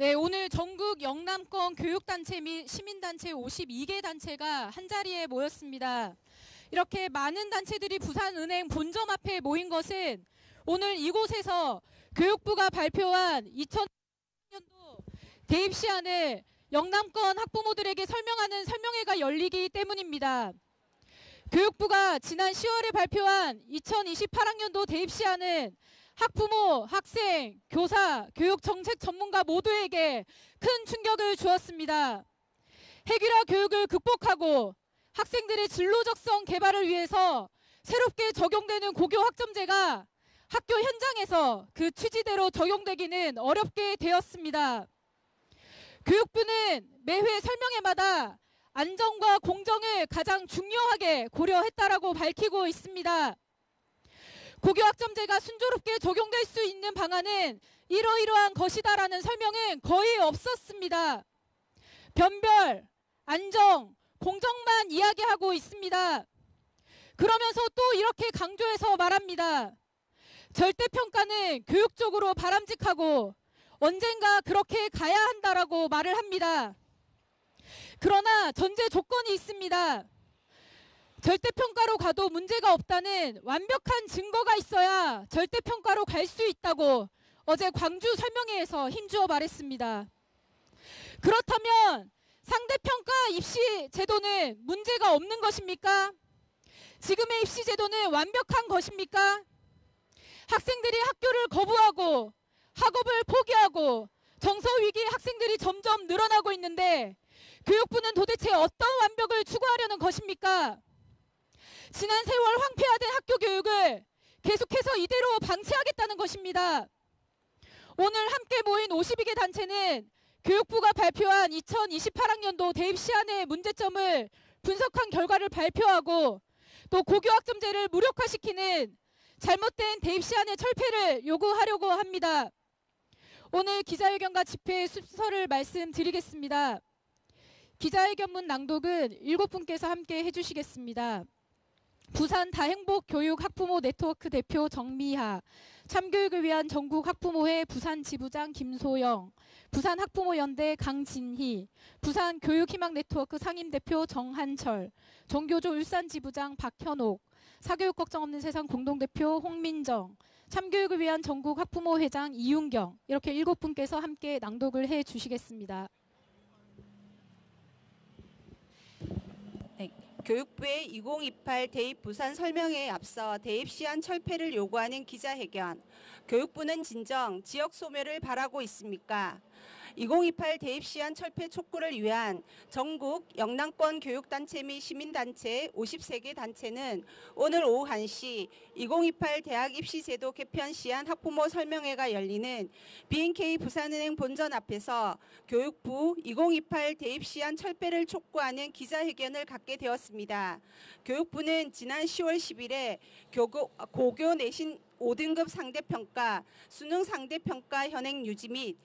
네, 오늘 전국 영남권 교육단체 및 시민단체 52개 단체가 한자리에 모였습니다. 이렇게 많은 단체들이 부산은행 본점 앞에 모인 것은 오늘 이곳에서 교육부가 발표한 2020년도 대입 시안을 영남권 학부모들에게 설명하는 설명회가 열리기 때문입니다. 교육부가 지난 10월에 발표한 2028학년도 대입 시안은 학부모, 학생, 교사, 교육정책 전문가 모두에게 큰 충격을 주었습니다. 핵일화 교육을 극복하고 학생들의 진로적성 개발을 위해서 새롭게 적용되는 고교 학점제가 학교 현장에서 그 취지대로 적용되기는 어렵게 되었습니다. 교육부는 매회 설명회마다 안전과 공정을 가장 중요하게 고려했다라고 밝히고 있습니다. 고교 학점제가 순조롭게 적용될 수 있는 방안은 이러이러한 것이다라는 설명은 거의 없었습니다. 변별, 안정, 공정만 이야기하고 있습니다. 그러면서 또 이렇게 강조해서 말합니다. 절대평가는 교육적으로 바람직하고 언젠가 그렇게 가야 한다라고 말을 합니다. 그러나 전제 조건이 있습니다. 절대평가로 가도 문제가 없다는 완벽한 증거가 있어야 절대평가로 갈 수 있다고 어제 광주 설명회에서 힘주어 말했습니다. 그렇다면 상대평가 입시 제도는 문제가 없는 것입니까? 지금의 입시 제도는 완벽한 것입니까? 학생들이 학교를 거부하고 학업을 포기하고 정서위기의 학생들이 점점 늘어나고 있는데 교육부는 도대체 어떤 완벽을 추구하려는 것입니까? 지난 세월 황폐화된 학교 교육을 계속해서 이대로 방치하겠다는 것입니다. 오늘 함께 모인 52개 단체는 교육부가 발표한 2028학년도 대입 시안의 문제점을 분석한 결과를 발표하고 또 고교 학점제를 무력화시키는 잘못된 대입 시안의 철폐를 요구하려고 합니다. 오늘 기자회견과 집회 순서를 말씀드리겠습니다. 기자회견문 낭독은 7분께서 함께 해주시겠습니다. 부산 다행복 교육 학부모 네트워크 대표 정미하, 참교육을 위한 전국 학부모회 부산 지부장 김소영, 부산 학부모연대 강진희, 부산 교육희망 네트워크 상임대표 정한철, 정교조 울산 지부장 박현옥, 사교육 걱정 없는 세상 공동대표 홍민정, 참교육을 위한 전국 학부모회장 이윤경, 이렇게 7분께서 함께 낭독을 해 주시겠습니다. 교육부의 2028 대입 부산 설명회에 앞서 대입 시안 철폐를 요구하는 기자회견. 교육부는 진정 지역 소멸을 바라고 있습니까? 2028 대입 시안 철폐 촉구를 위한 전국 영남권 교육단체 및 시민단체 53개 단체는 오늘 오후 1시 2028 대학 입시제도 개편 시안 학부모 설명회가 열리는 B&K 부산은행 본전 앞에서 교육부 2028 대입 시안 철폐를 촉구하는 기자회견을 갖게 되었습니다. 교육부는 지난 10월 10일에 고교 내신 5등급 상대평가, 수능 상대평가 현행 유지 및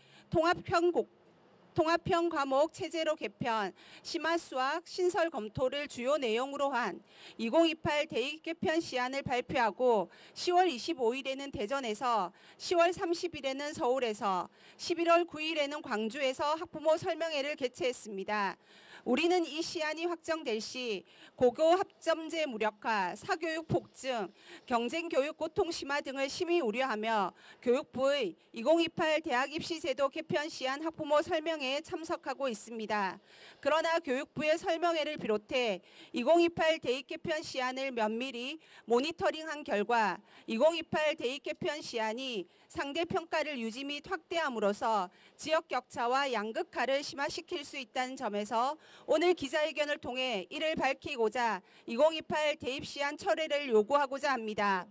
통합형 과목 체제로 개편, 심화수학 신설 검토를 주요 내용으로 한 2028 대입 개편 시안을 발표하고 10월 25일에는 대전에서, 10월 30일에는 서울에서, 11월 9일에는 광주에서 학부모 설명회를 개최했습니다. 우리는 이 시안이 확정될 시 고교 학점제 무력화, 사교육 폭증, 경쟁교육 고통 심화 등을 심히 우려하며 교육부의 2028 대학 입시제도 개편 시안 학부모 설명회에 참석하고 있습니다. 그러나 교육부의 설명회를 비롯해 2028 대입 개편 시안을 면밀히 모니터링한 결과 2028 대입 개편 시안이 상대평가를 유지 및 확대함으로써 지역 격차와 양극화를 심화시킬 수 있다는 점에서 오늘 기자회견을 통해 이를 밝히고자 2028 대입 시안 철회를 요구하고자 합니다.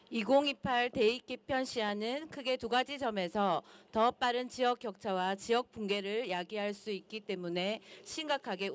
2028 대입 개편 시안은 크게 두 가지 점에서 더 빠른 지역 격차와 지역 붕괴를 야기할 수 있기 때문에 심각하게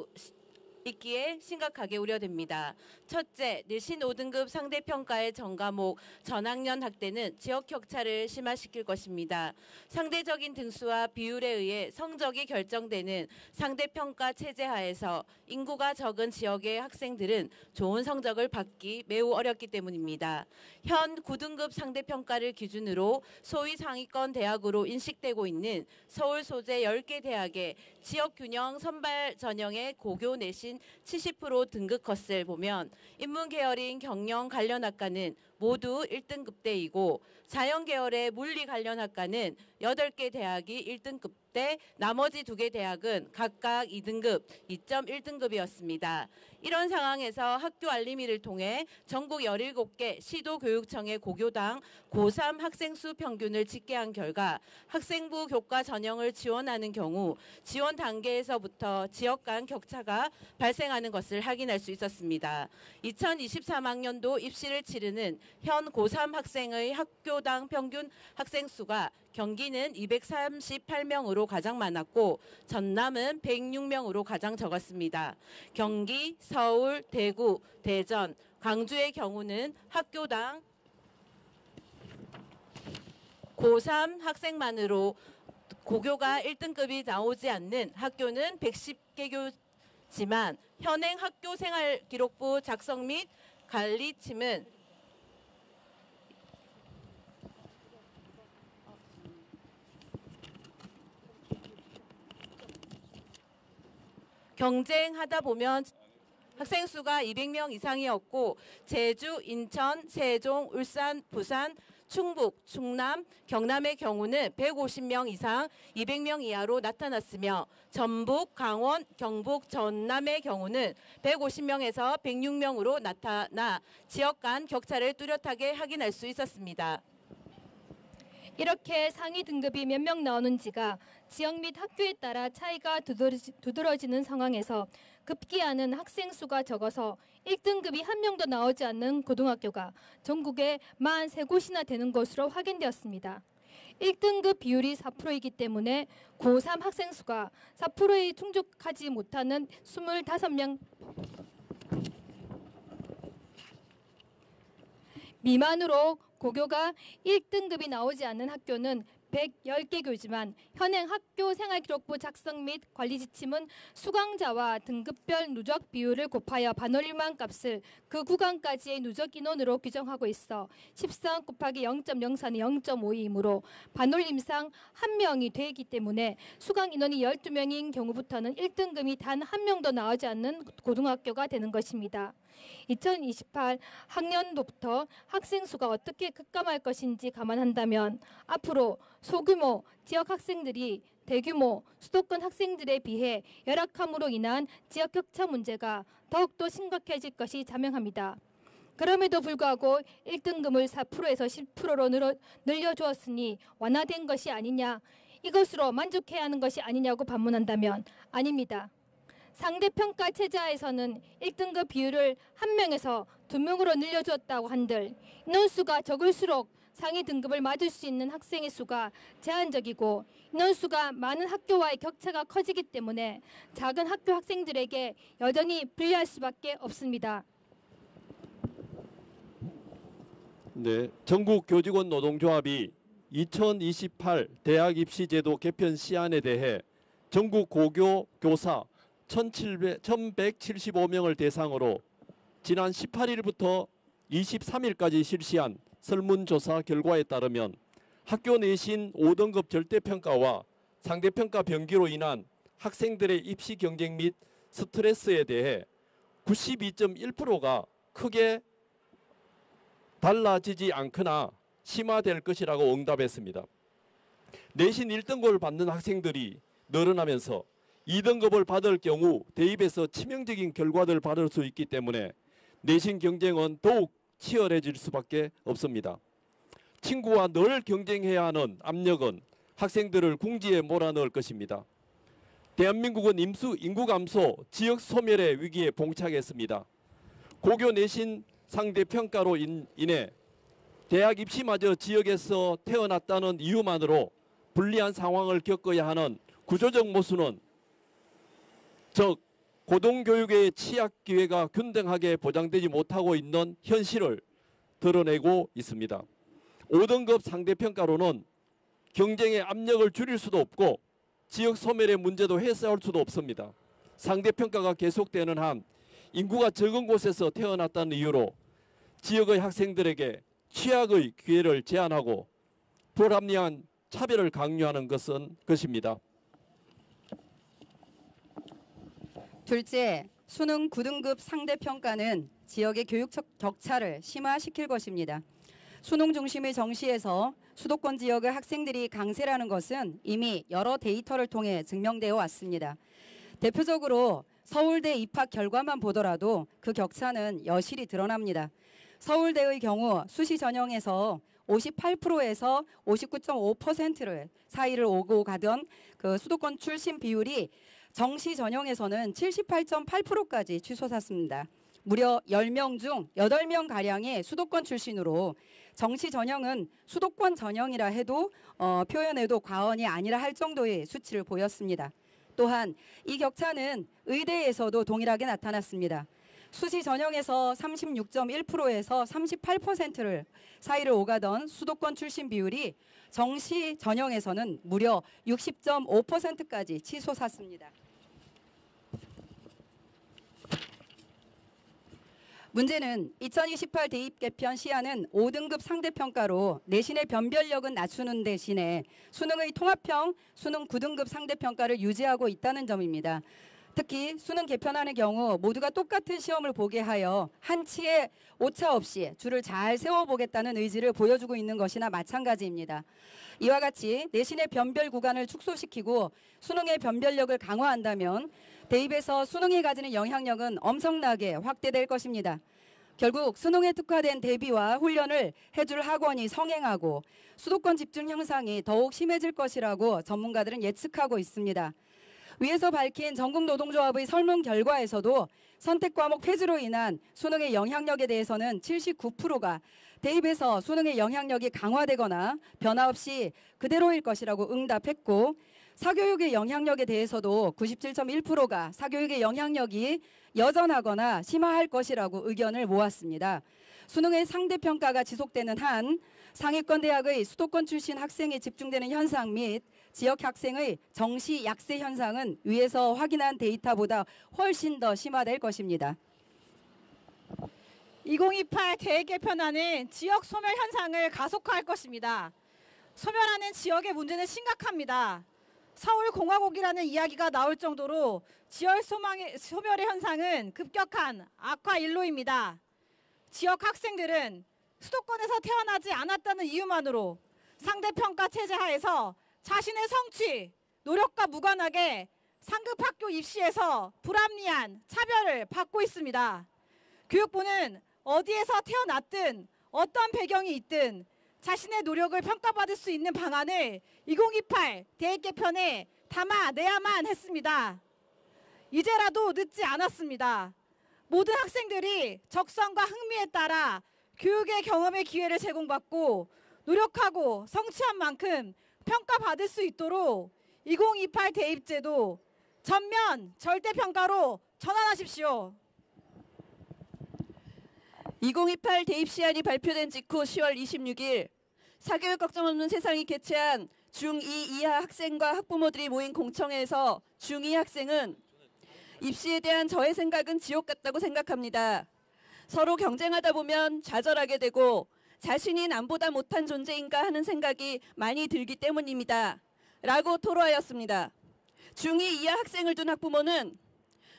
있기에 심각하게 우려됩니다. 첫째, 내신 5등급 상대평가의 전과목, 전학년 학대는 지역 격차를 심화시킬 것입니다. 상대적인 등수와 비율에 의해 성적이 결정되는 상대평가 체제 하에서 인구가 적은 지역의 학생들은 좋은 성적을 받기 매우 어렵기 때문입니다. 현 9등급 상대평가를 기준으로 소위 상위권 대학으로 인식되고 있는 서울 소재 10개 대학의 지역균형 선발 전형의 고교 내신 70% 등급 컷을 보면 인문계열인 경영 관련 학과는 모두 1등급대이고 자연계열의 물리 관련 학과는 8개 대학이 1등급대, 나머지 2개 대학은 각각 2등급, 2.1등급이었습니다. 이런 상황에서 학교 알림이를 통해 전국 17개 시도교육청의 고교당 고3 학생 수 평균을 집계한 결과 학생부 교과 전형을 지원하는 경우 지원 단계에서부터 지역 간 격차가 발생하는 것을 확인할 수 있었습니다. 2023학년도 입시를 치르는 현 고3 학생의 학교당 평균 학생 수가 경기는 238명으로 가장 많았고 전남은 106명으로 가장 적었습니다. 경기, 서울, 대구, 대전, 광주의 경우는 학교당 고3 학생만으로 고교가 1등급이 나오지 않는 학교는 110개교지만 현행 학교생활기록부 작성 및 관리팀은 경쟁하다 보면 학생 수가 200명 이상이었고 제주, 인천, 세종, 울산, 부산, 충북, 충남, 경남의 경우는 150명 이상 200명 이하로 나타났으며 전북, 강원, 경북, 전남의 경우는 150명에서 106명으로 나타나 지역 간 격차를 뚜렷하게 확인할 수 있었습니다. 이렇게 상위 등급이 몇 명 나오는지가 지역 및 학교에 따라 차이가 두드러지는 상황에서 급기야는 학생 수가 적어서 1등급이 한 명도 나오지 않는 고등학교가 전국에 43곳이나 되는 것으로 확인되었습니다. 1등급 비율이 4%이기 때문에 고3 학생 수가 4%에 충족하지 못하는 25명 미만으로 고교가 1등급이 나오지 않는 학교는 110개 교지만 현행 학교 생활기록부 작성 및 관리 지침은 수강자와 등급별 누적 비율을 곱하여 반올림한 값을 그 구간까지의 누적 인원으로 규정하고 있어 13 곱하기 0.04는 0.52이므로 반올림상 1명이 되기 때문에 수강 인원이 12명인 경우부터는 1등급이 단 1명도 나오지 않는 고등학교가 되는 것입니다. 2028 학년도부터 학생 수가 어떻게 급감할 것인지 감안한다면 앞으로 소규모 지역 학생들이 대규모 수도권 학생들에 비해 열악함으로 인한 지역 격차 문제가 더욱더 심각해질 것이 자명합니다. 그럼에도 불구하고 1등급을 4%에서 10%로 늘려주었으니 완화된 것이 아니냐, 이것으로 만족해야 하는 것이 아니냐고 반문한다면 아닙니다. 상대평가 체제하에서는 1등급 비율을 1명에서 2명으로 늘려주었다고 한들 인원수가 적을수록 상위 등급을 맞을 수 있는 학생의 수가 제한적이고 인원수가 많은 학교와의 격차가 커지기 때문에 작은 학교 학생들에게 여전히 불리할 수밖에 없습니다. 네, 전국교직원 노동조합이 2028 대학 입시제도 개편 시안에 대해 전국 고교 교사 1,175명을 대상으로 지난 18일부터 23일까지 실시한 설문조사 결과에 따르면 학교 내신 5등급 절대평가와 상대평가 변기로 인한 학생들의 입시 경쟁 및 스트레스에 대해 92.1%가 크게 달라지지 않거나 심화될 것이라고 응답했습니다. 내신 1등급을 받는 학생들이 늘어나면서 2등급을 받을 경우 대입에서 치명적인 결과를 받을 수 있기 때문에 내신 경쟁은 더욱 치열해질 수밖에 없습니다. 친구와 늘 경쟁해야 하는 압력은 학생들을 궁지에 몰아넣을 것입니다. 대한민국은 인구 감소, 지역 소멸의 위기에 봉착했습니다. 고교 내신 상대평가로 인해 대학 입시마저 지역에서 태어났다는 이유만으로 불리한 상황을 겪어야 하는 구조적 모순은 즉 고등교육의 취약 기회가 균등하게 보장되지 못하고 있는 현실을 드러내고 있습니다. 5등급 상대평가로는 경쟁의 압력을 줄일 수도 없고 지역 소멸의 문제도 해소할 수도 없습니다. 상대평가가 계속되는 한 인구가 적은 곳에서 태어났다는 이유로 지역의 학생들에게 취약의 기회를 제한하고 불합리한 차별을 강요하는 것입니다. 둘째, 수능 9등급 상대평가는 지역의 교육 격차를 심화시킬 것입니다. 수능 중심의 정시에서 수도권 지역의 학생들이 강세라는 것은 이미 여러 데이터를 통해 증명되어 왔습니다. 대표적으로 서울대 입학 결과만 보더라도 그 격차는 여실히 드러납니다. 서울대의 경우 수시 전형에서 58%에서 59.5%를 사이를 오고 가던 그 수도권 출신 비율이 정시 전형에서는 78.8%까지 치솟았습니다. 무려 10명 중 8명가량이 수도권 출신으로 정시 전형은 수도권 전형이라 해도 표현해도 과언이 아니라 할 정도의 수치를 보였습니다. 또한 이 격차는 의대에서도 동일하게 나타났습니다. 수시 전형에서 36.1%에서 38%를 사이를 오가던 수도권 출신 비율이 정시 전형에서는 무려 60.5%까지 치솟았습니다. 문제는 2028 대입 개편 시한은 5등급 상대평가로 내신의 변별력은 낮추는 대신에 수능의 통합형 수능 9등급 상대평가를 유지하고 있다는 점입니다. 특히 수능 개편하는 경우 모두가 똑같은 시험을 보게 하여 한치의 오차 없이 줄을 잘 세워보겠다는 의지를 보여주고 있는 것이나 마찬가지입니다. 이와 같이 내신의 변별 구간을 축소시키고 수능의 변별력을 강화한다면 대입에서 수능이 가지는 영향력은 엄청나게 확대될 것입니다. 결국 수능에 특화된 대비와 훈련을 해줄 학원이 성행하고 수도권 집중 현상이 더욱 심해질 것이라고 전문가들은 예측하고 있습니다. 위에서 밝힌 전국노동조합의 설문 결과에서도 선택과목 폐지로 인한 수능의 영향력에 대해서는 79%가 대입에서 수능의 영향력이 강화되거나 변화 없이 그대로일 것이라고 응답했고 사교육의 영향력에 대해서도 97.1%가 사교육의 영향력이 여전하거나 심화할 것이라고 의견을 모았습니다. 수능의 상대평가가 지속되는 한 상위권 대학의 수도권 출신 학생이 집중되는 현상 및 지역 학생의 정시 약세 현상은 위에서 확인한 데이터보다 훨씬 더 심화될 것입니다. 2028 대입 개편안은 지역 소멸 현상을 가속화할 것입니다. 소멸하는 지역의 문제는 심각합니다. 서울공화국이라는 이야기가 나올 정도로 지역 소멸의 현상은 급격한 악화 일로입니다. 지역 학생들은 수도권에서 태어나지 않았다는 이유만으로 상대평가 체제 하에서 자신의 성취, 노력과 무관하게 상급 학교 입시에서 불합리한 차별을 받고 있습니다. 교육부는 어디에서 태어났든 어떤 배경이 있든 자신의 노력을 평가받을 수 있는 방안을 2028 대입 개편에 담아내야만 했습니다. 이제라도 늦지 않았습니다. 모든 학생들이 적성과 흥미에 따라 교육의 경험의 기회를 제공받고 노력하고 성취한 만큼 평가받을 수 있도록 2028 대입제도 전면 절대평가로 전환하십시오. 2028 대입 시한이 발표된 직후 10월 26일 사교육 걱정 없는 세상이 개최한 중2 이하 학생과 학부모들이 모인 공청회에서 중2 학생은 입시에 대한 저의 생각은 지옥 같다고 생각합니다. 서로 경쟁하다 보면 좌절하게 되고 자신이 남보다 못한 존재인가 하는 생각이 많이 들기 때문입니다. 라고 토로하였습니다. 중2 이하 학생을 둔 학부모는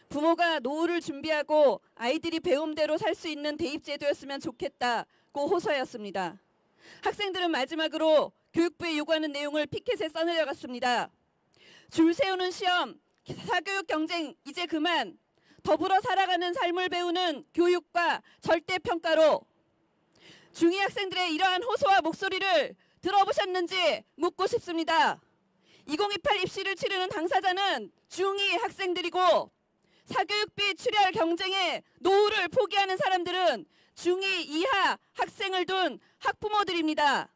부모가 노후를 준비하고 아이들이 배움대로 살 수 있는 대입제도였으면 좋겠다고 호소하였습니다. 학생들은 마지막으로 교육부에 요구하는 내용을 피켓에 써내려갔습니다. 줄 세우는 시험, 사교육 경쟁 이제 그만, 더불어 살아가는 삶을 배우는 교육과 절대평가로. 중2 학생들의 이러한 호소와 목소리를 들어보셨는지 묻고 싶습니다. 2028 입시를 치르는 당사자는 중2 학생들이고 사교육비 출혈 경쟁에 노후를 포기하는 사람들은 중2 이하 학생을 둔 학부모들입니다.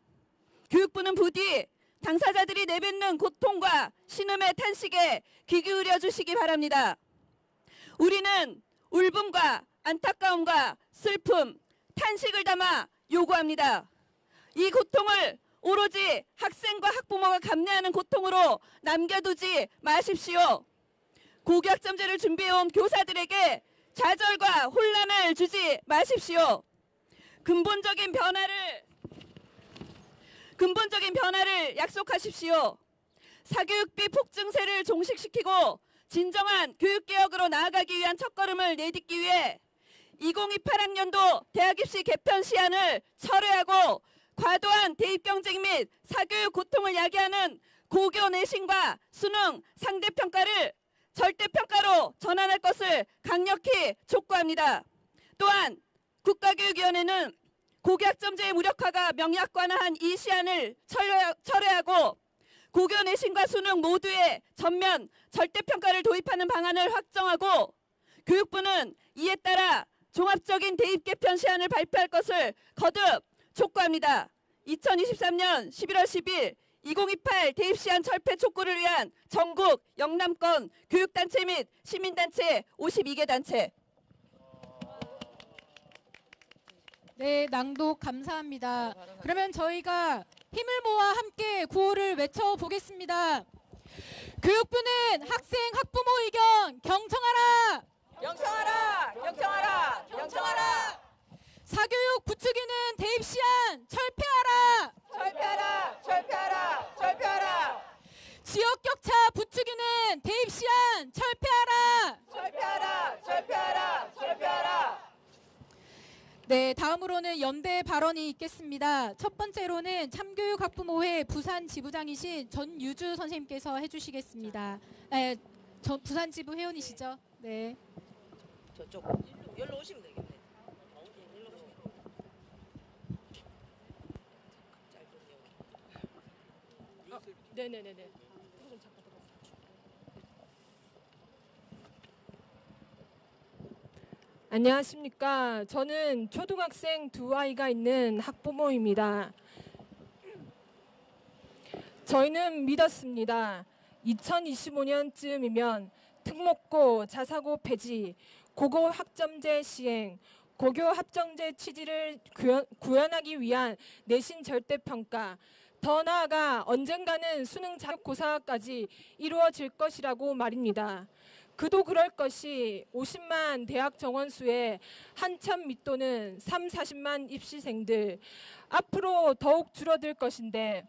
교육부는 부디 당사자들이 내뱉는 고통과 신음의 탄식에 귀 기울여 주시기 바랍니다. 우리는 울분과 안타까움과 슬픔, 탄식을 담아 요구합니다. 이 고통을 오로지 학생과 학부모가 감내하는 고통으로 남겨두지 마십시오. 고교학점제를 준비해온 교사들에게 좌절과 혼란을 주지 마십시오. 근본적인 변화를 약속하십시오. 사교육비 폭증세를 종식시키고 진정한 교육개혁으로 나아가기 위한 첫걸음을 내딛기 위해 2028학년도 대학입시 개편 시한을 철회하고 과도한 대입경쟁 및 사교육 고통을 야기하는 고교 내신과 수능 상대평가를 절대평가로 전환할 것을 강력히 촉구합니다. 또한 국가교육위원회는 고교학점제의 무력화가 명약관화한 이 시한을 철회하고 고교 내신과 수능 모두의 전면 절대평가를 도입하는 방안을 확정하고 교육부는 이에 따라 종합적인 대입 개편 시한을 발표할 것을 거듭 촉구합니다. 2023년 11월 10일 2028 대입 시한 철폐 촉구를 위한 전국 영남권 교육단체 및 시민단체 52개 단체. 네, 낭독 감사합니다. 그러면 저희가 힘을 모아 함께 구호를 외쳐보겠습니다. 교육부는 학생 학부모 의견 경청하라! 경청하라! 경청하라! 경청하라! 사교육 부추기는 대입 시한 철폐하라! 철폐하라! 철폐하라! 철폐하라! 지역 격차 부추기는 대입 시한 철폐하라! 철폐하라! 철폐하라! 철폐하라! 네, 다음으로는 연대 발언이 있겠습니다. 첫 번째로는 참교육학부모회 부산 지부장이신 전유주 선생님께서 해주시겠습니다. 네, 부산 지부 회원이시죠? 네. 저쪽 여기로 오시면 되겠네. 네네네네. 안녕하십니까. 저는 초등학생 두 아이가 있는 학부모입니다. 저희는 믿었습니다. 2025년쯤이면 특목고, 자사고 폐지, 고고 학점제 시행, 고교 합정제 취지를 구현하기 위한 내신 절대평가, 더 나아가 언젠가는 수능 자격고사까지 이루어질 것이라고 말입니다. 그도 그럴 것이 50만 대학 정원수에 한참 밑도는 3, 40만 입시생들, 앞으로 더욱 줄어들 것인데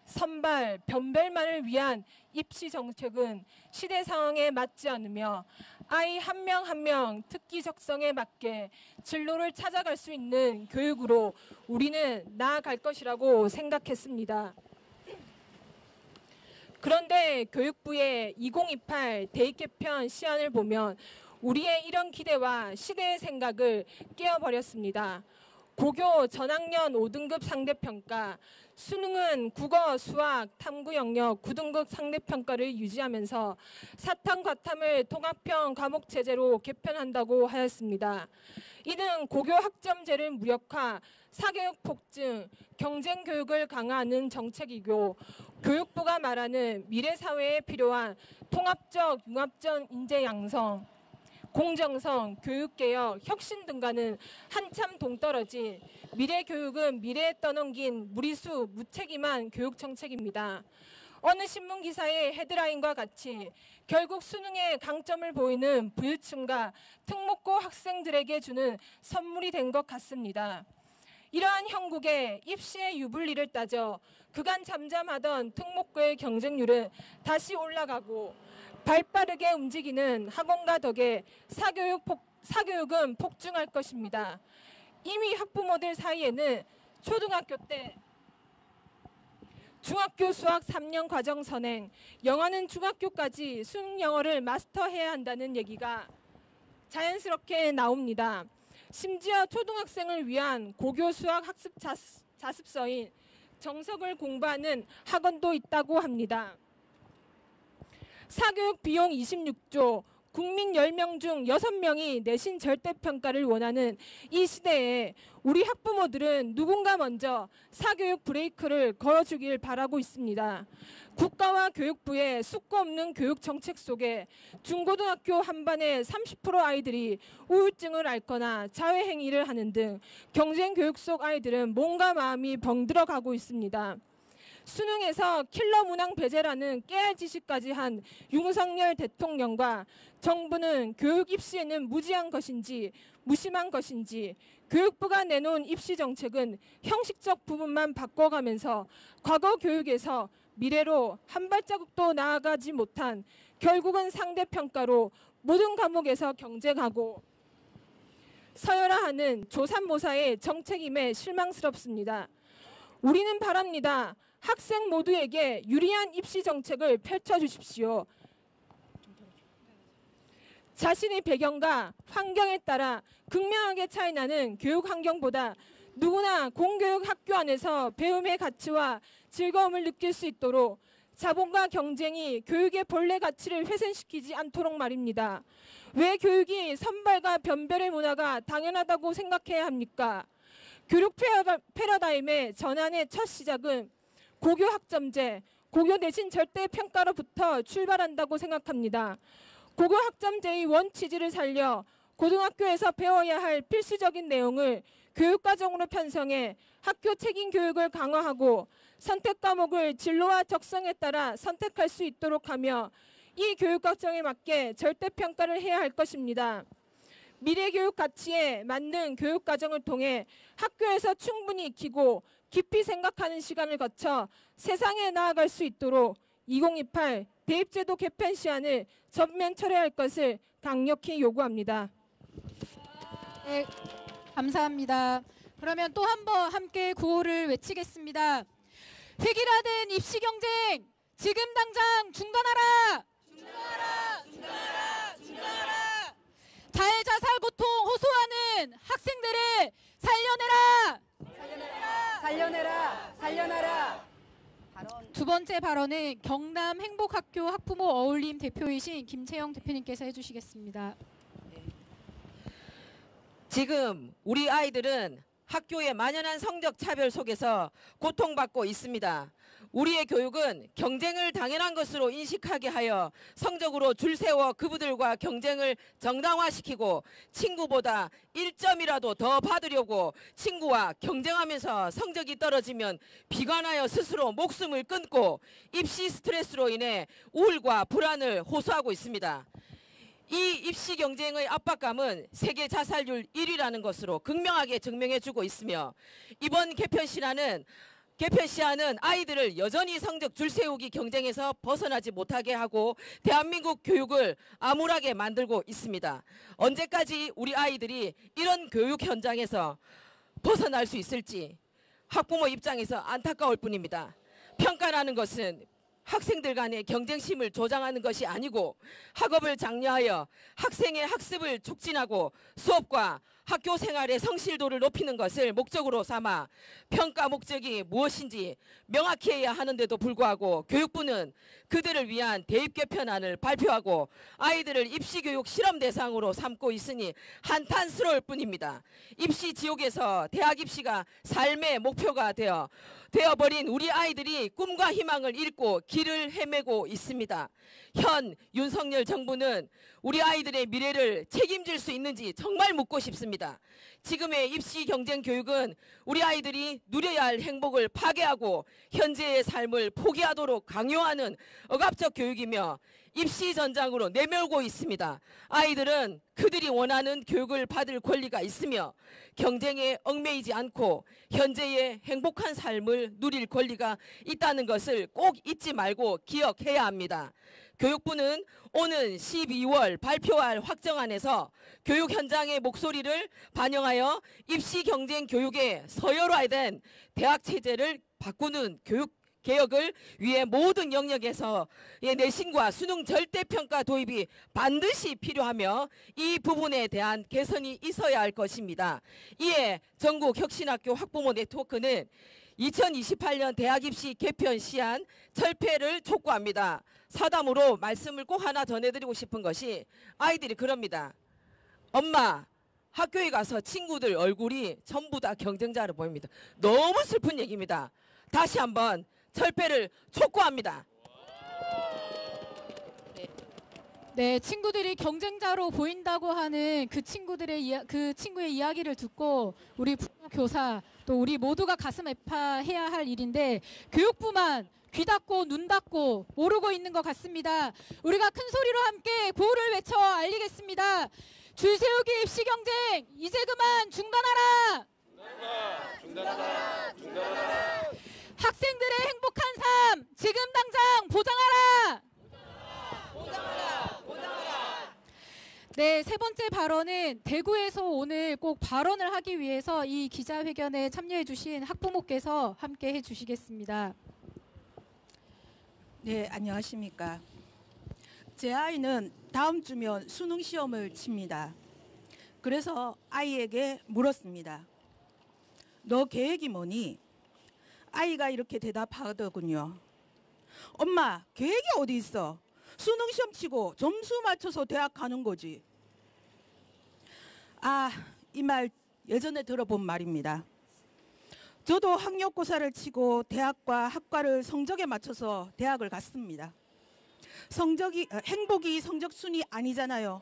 선발, 변별만을 위한 입시 정책은 시대 상황에 맞지 않으며 아이 한 명 한 명 특기 적성에 맞게 진로를 찾아갈 수 있는 교육으로 우리는 나아갈 것이라고 생각했습니다. 그런데 교육부의 2028 대입 개편 시안을 보면 우리의 이런 기대와 시대의 생각을 깨어버렸습니다. 고교 전학년 5등급 상대평가, 수능은 국어, 수학, 탐구 영역 9등급 상대평가를 유지하면서 사탐, 과탐을 통합형 과목체제로 개편한다고 하였습니다. 이는 고교 학점제를 무력화, 사교육 폭증, 경쟁교육을 강화하는 정책이고 교육부가 말하는 미래사회에 필요한 통합적, 융합적 인재 양성, 공정성, 교육개혁, 혁신 등과는 한참 동떨어진 미래교육은 미래에 떠넘긴 무리수, 무책임한 교육정책입니다. 어느 신문기사의 헤드라인과 같이 결국 수능의 강점을 보이는 부유층과 특목고 학생들에게 주는 선물이 된 것 같습니다. 이러한 형국의 입시의 유불리를 따져 그간 잠잠하던 특목고의 경쟁률은 다시 올라가고 발빠르게 움직이는 학원가 덕에 사교육은 폭증할 것입니다. 이미 학부모들 사이에는 초등학교 때 중학교 수학 3년 과정 선행, 영어는 중학교까지 수능 영어를 마스터해야 한다는 얘기가 자연스럽게 나옵니다. 심지어 초등학생을 위한 고교 수학 학습 자습서인 정석을 공부하는 학원도 있다고 합니다. 사교육 비용 26조, 국민 10명 중 6명이 내신 절대평가를 원하는 이 시대에 우리 학부모들은 누군가 먼저 사교육 브레이크를 걸어주길 바라고 있습니다. 국가와 교육부의 숫고 없는 교육 정책 속에 중고등학교 한반의 30% 아이들이 우울증을 앓거나 자회행위를 하는 등 경쟁 교육 속 아이들은 몸과 마음이 병들어가고 있습니다. 수능에서 킬러 문항 배제라는 깨알 지시까지 한 윤석열 대통령과 정부는 교육 입시에는 무지한 것인지 무심한 것인지 교육부가 내놓은 입시 정책은 형식적 부분만 바꿔가면서 과거 교육에서 미래로 한 발자국도 나아가지 못한 결국은 상대평가로 모든 과목에서 경쟁하고 서열화하는 조삼모사의 정책임에 실망스럽습니다. 우리는 바랍니다. 학생 모두에게 유리한 입시 정책을 펼쳐주십시오. 자신의 배경과 환경에 따라 극명하게 차이나는 교육 환경보다 누구나 공교육 학교 안에서 배움의 가치와 즐거움을 느낄 수 있도록 자본과 경쟁이 교육의 본래 가치를 훼손시키지 않도록 말입니다. 왜 교육이 선발과 변별의 문화가 당연하다고 생각해야 합니까? 교육 패러다임의 전환의 첫 시작은 고교 학점제, 고교 내신 절대평가로부터 출발한다고 생각합니다. 고교 학점제의 원취지를 살려 고등학교에서 배워야 할 필수적인 내용을 교육과정으로 편성해 학교 책임 교육을 강화하고 선택 과목을 진로와 적성에 따라 선택할 수 있도록 하며 이 교육과정에 맞게 절대평가를 해야 할 것입니다. 미래교육 가치에 맞는 교육과정을 통해 학교에서 충분히 익히고 깊이 생각하는 시간을 거쳐 세상에 나아갈 수 있도록 2028 대입제도 개편 시안을 전면 철회할 것을 강력히 요구합니다. 네, 감사합니다. 그러면 또 한 번 함께 구호를 외치겠습니다. 획일화된 입시 경쟁 지금 당장 중단하라! 중단하라! 중단하라! 중단하라! 자해자살 고통 호소하는 학생들을 살려내라! 살려내라! 살려내라! 살려내라! 두 번째 발언은 경남 행복학교 학부모 어울림 대표이신 김채영 대표님께서 해주시겠습니다. 지금 우리 아이들은 학교의 만연한 성적 차별 속에서 고통받고 있습니다. 우리의 교육은 경쟁을 당연한 것으로 인식하게 하여 성적으로 줄 세워 그분들과 경쟁을 정당화시키고 친구보다 1점이라도 더 받으려고 친구와 경쟁하면서 성적이 떨어지면 비관하여 스스로 목숨을 끊고 입시 스트레스로 인해 우울과 불안을 호소하고 있습니다. 이 입시 경쟁의 압박감은 세계 자살률 1위라는 것으로 극명하게 증명해주고 있으며 이번 개편 시안은 아이들을 여전히 성적 줄세우기 경쟁에서 벗어나지 못하게 하고 대한민국 교육을 암울하게 만들고 있습니다. 언제까지 우리 아이들이 이런 교육 현장에서 벗어날 수 있을지 학부모 입장에서 안타까울 뿐입니다. 평가라는 것은 학생들 간의 경쟁심을 조장하는 것이 아니고 학업을 장려하여 학생의 학습을 촉진하고 수업과 학교 생활의 성실도를 높이는 것을 목적으로 삼아 평가 목적이 무엇인지 명확히 해야 하는데도 불구하고 교육부는 그들을 위한 대입 개편안을 발표하고 아이들을 입시교육 실험 대상으로 삼고 있으니 한탄스러울 뿐입니다. 입시 지옥에서 대학 입시가 삶의 목표가 되어버린 우리 아이들이 꿈과 희망을 잃고 길을 헤매고 있습니다. 현 윤석열 정부는 우리 아이들의 미래를 책임질 수 있는지 정말 묻고 싶습니다. 지금의 입시 경쟁 교육은 우리 아이들이 누려야 할 행복을 파괴하고 현재의 삶을 포기하도록 강요하는 억압적 교육이며 입시 전장으로 내몰고 있습니다. 아이들은 그들이 원하는 교육을 받을 권리가 있으며 경쟁에 얽매이지 않고 현재의 행복한 삶을 누릴 권리가 있다는 것을 꼭 잊지 말고 기억해야 합니다. 교육부는 오는 12월 발표할 확정안에서 교육 현장의 목소리를 반영하여 입시 경쟁 교육의 서열화된 대학 체제를 바꾸는 교육 개혁을 위해 모든 영역에서의 내신과 수능 절대평가 도입이 반드시 필요하며 이 부분에 대한 개선이 있어야 할 것입니다. 이에 전국혁신학교 학부모 네트워크는 2028년 대학 입시 개편 시안 철폐를 촉구합니다. 사담으로 말씀을 꼭 하나 전해드리고 싶은 것이 아이들이 그럽니다. 엄마, 학교에 가서 친구들 얼굴이 전부 다 경쟁자로 보입니다. 너무 슬픈 얘기입니다. 다시 한번 철폐를 촉구합니다. 네, 친구들이 경쟁자로 보인다고 하는 그 친구의 이야기를 듣고 우리 부모, 교사 또 우리 모두가 가슴 아파해야 할 일인데 교육부만 귀 닫고 눈 닫고 모르고 있는 것 같습니다. 우리가 큰 소리로 함께 구호를 외쳐 알리겠습니다. 줄 세우기 입시 경쟁 이제 그만 중단하라. 중단하라. 학생들의 행복한 삶 지금 당장 보장하라. 네, 세 번째 발언은 대구에서 오늘 꼭 발언을 하기 위해서 이 기자회견에 참여해 주신 학부모께서 함께 해 주시겠습니다. 네, 안녕하십니까. 제 아이는 다음 주면 수능 시험을 칩니다. 그래서 아이에게 물었습니다. 너 계획이 뭐니? 아이가 이렇게 대답하더군요. 엄마, 계획이 어디 있어? 수능 시험 치고 점수 맞춰서 대학 가는 거지. 아, 이 말 예전에 들어본 말입니다. 저도 학력고사를 치고 대학과 학과를 성적에 맞춰서 대학을 갔습니다. 행복이 성적 순위 아니잖아요.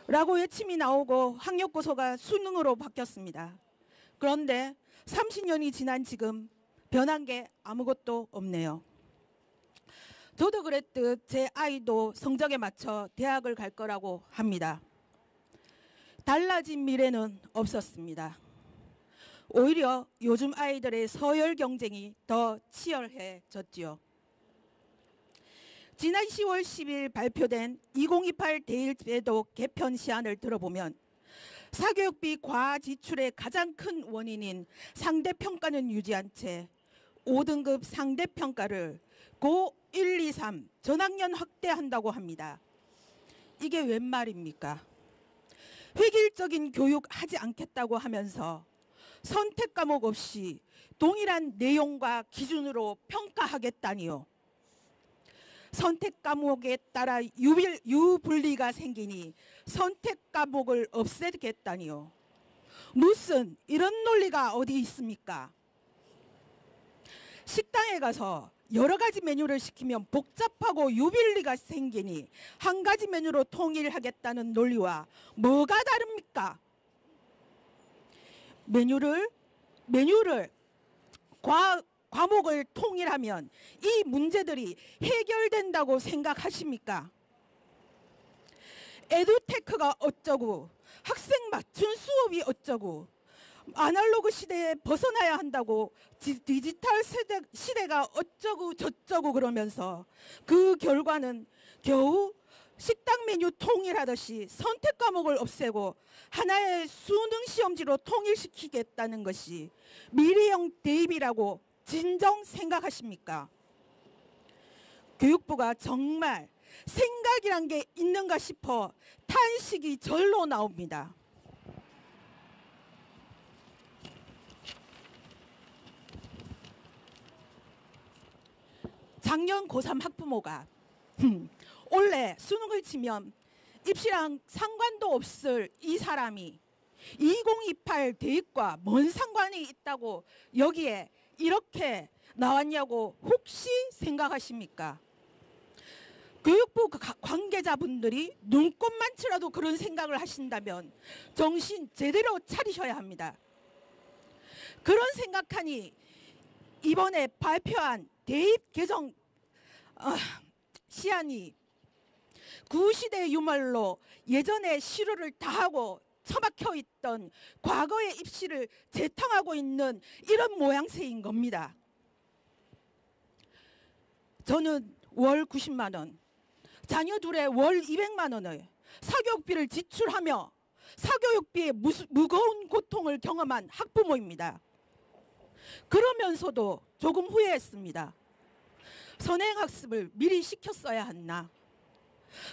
라고 외침이 나오고 학력고사가 수능으로 바뀌었습니다. 그런데 30년이 지난 지금 변한 게 아무것도 없네요. 저도 그랬듯 제 아이도 성적에 맞춰 대학을 갈 거라고 합니다. 달라진 미래는 없었습니다. 오히려 요즘 아이들의 서열 경쟁이 더 치열해졌지요. 지난 10월 10일 발표된 2028 대입제도 개편 시안을 들어보면 사교육비 과지출의 가장 큰 원인인 상대평가는 유지한 채 5등급 상대평가를 고 1, 2, 3 전학년 확대한다고 합니다. 이게 웬 말입니까? 획일적인 교육 하지 않겠다고 하면서 선택 과목 없이 동일한 내용과 기준으로 평가하겠다니요. 선택 과목에 따라 유불리가 생기니 선택 과목을 없애겠다니요. 무슨 이런 논리가 어디 있습니까? 식당에 가서 여러 가지 메뉴를 시키면 복잡하고 유불리가 생기니 한 가지 메뉴로 통일하겠다는 논리와 뭐가 다릅니까? 메뉴를 과목을 통일하면 이 문제들이 해결된다고 생각하십니까? 에듀테크가 어쩌고 학생 맞춤 수업이 어쩌고 아날로그 시대에 벗어나야 한다고 디지털 시대가 어쩌고 저쩌고 그러면서 그 결과는 겨우 식당 메뉴 통일하듯이 선택 과목을 없애고 하나의 수능 시험지로 통일시키겠다는 것이 미래형 대입이라고 진정 생각하십니까? 교육부가 정말 생각이란 게 있는가 싶어 탄식이 절로 나옵니다. 작년 고3 학부모가 올해 수능을 치면 입시랑 상관도 없을 이 사람이 2028 대입과 뭔 상관이 있다고 여기에 이렇게 나왔냐고 혹시 생각하십니까? 교육부 관계자분들이 눈꼽만치라도 그런 생각을 하신다면 정신 제대로 차리셔야 합니다. 그런 생각하니 이번에 발표한 대입 개정 시안이 구시대 유말로 예전에 시루를 다하고 처박혀 있던 과거의 입시를 재탕하고 있는 이런 모양새인 겁니다. 저는 월 90만 원, 자녀 둘에 월 200만 원을 사교육비를 지출하며 사교육비의 무거운 고통을 경험한 학부모입니다. 그러면서도 조금 후회했습니다. 선행학습을 미리 시켰어야 했나?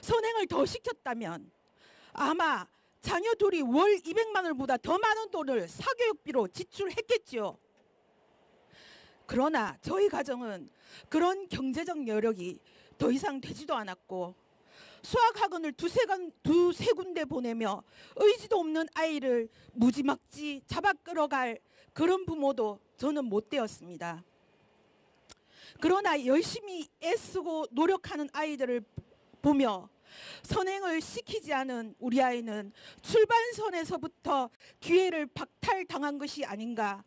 선행을 더 시켰다면 아마 자녀 둘이 월 200만 원보다 더 많은 돈을 사교육비로 지출했겠지요. 그러나 저희 가정은 그런 경제적 여력이 더 이상 되지도 않았고 수학학원을 두세 군데 보내며 의지도 없는 아이를 무지막지 잡아 끌어갈 그런 부모도 저는 못 되었습니다. 그러나 열심히 애쓰고 노력하는 아이들을 보며 선행을 시키지 않은 우리 아이는 출발선에서부터 기회를 박탈당한 것이 아닌가.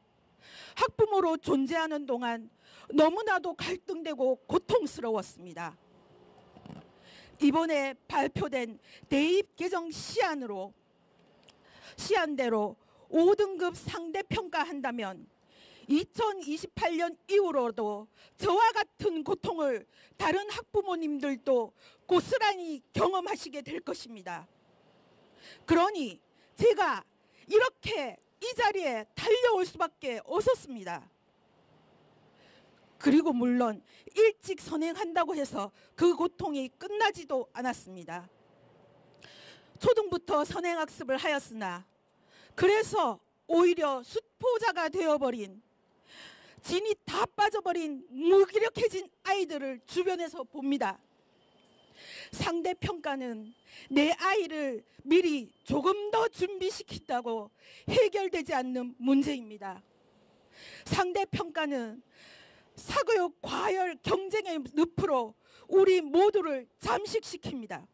학부모로 존재하는 동안 너무나도 갈등되고 고통스러웠습니다. 이번에 발표된 대입 개정 시안대로 5등급 상대평가한다면 2028년 이후로도 저와 같은 고통을 다른 학부모님들도 고스란히 경험하시게 될 것입니다. 그러니 제가 이렇게 이 자리에 달려올 수밖에 없었습니다. 그리고 물론 일찍 선행한다고 해서 그 고통이 끝나지도 않았습니다. 초등부터 선행학습을 하였으나 그래서 오히려 수포자가 되어버린, 진이 다 빠져버린 무기력해진 아이들을 주변에서 봅니다. 상대평가는 내 아이를 미리 조금 더 준비시킨다고 해결되지 않는 문제입니다. 상대평가는 사교육 과열 경쟁의 늪으로 우리 모두를 잠식시킵니다.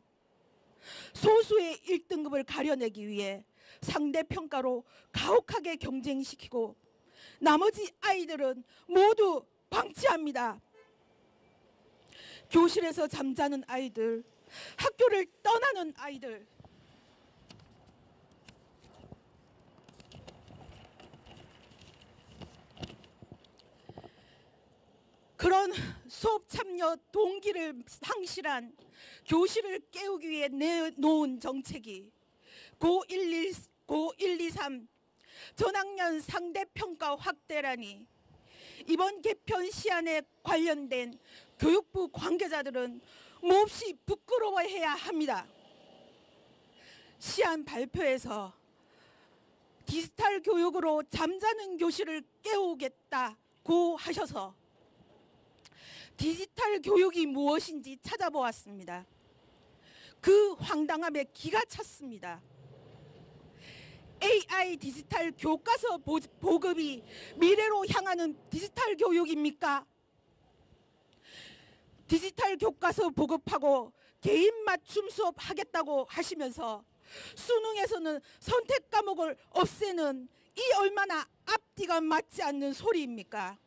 소수의 1등급을 가려내기 위해 상대평가로 가혹하게 경쟁시키고 나머지 아이들은 모두 방치합니다. 교실에서 잠자는 아이들, 학교를 떠나는 아이들, 그런 수업 참여 동기를 상실한 교실을 깨우기 위해 내놓은 정책이 고123 전학년 상대평가 확대라니, 이번 개편 시안에 관련된 교육부 관계자들은 몹시 부끄러워해야 합니다. 시안 발표에서 디지털 교육으로 잠자는 교실을 깨우겠다고 하셔서 디지털 교육이 무엇인지 찾아보았습니다. 그 황당함에 기가 찼습니다. AI 디지털 교과서 보급이 미래로 향하는 디지털 교육입니까? 디지털 교과서 보급하고 개인 맞춤 수업 하겠다고 하시면서 수능에서는 선택 과목을 없애는 이 얼마나 앞뒤가 맞지 않는 소리입니까?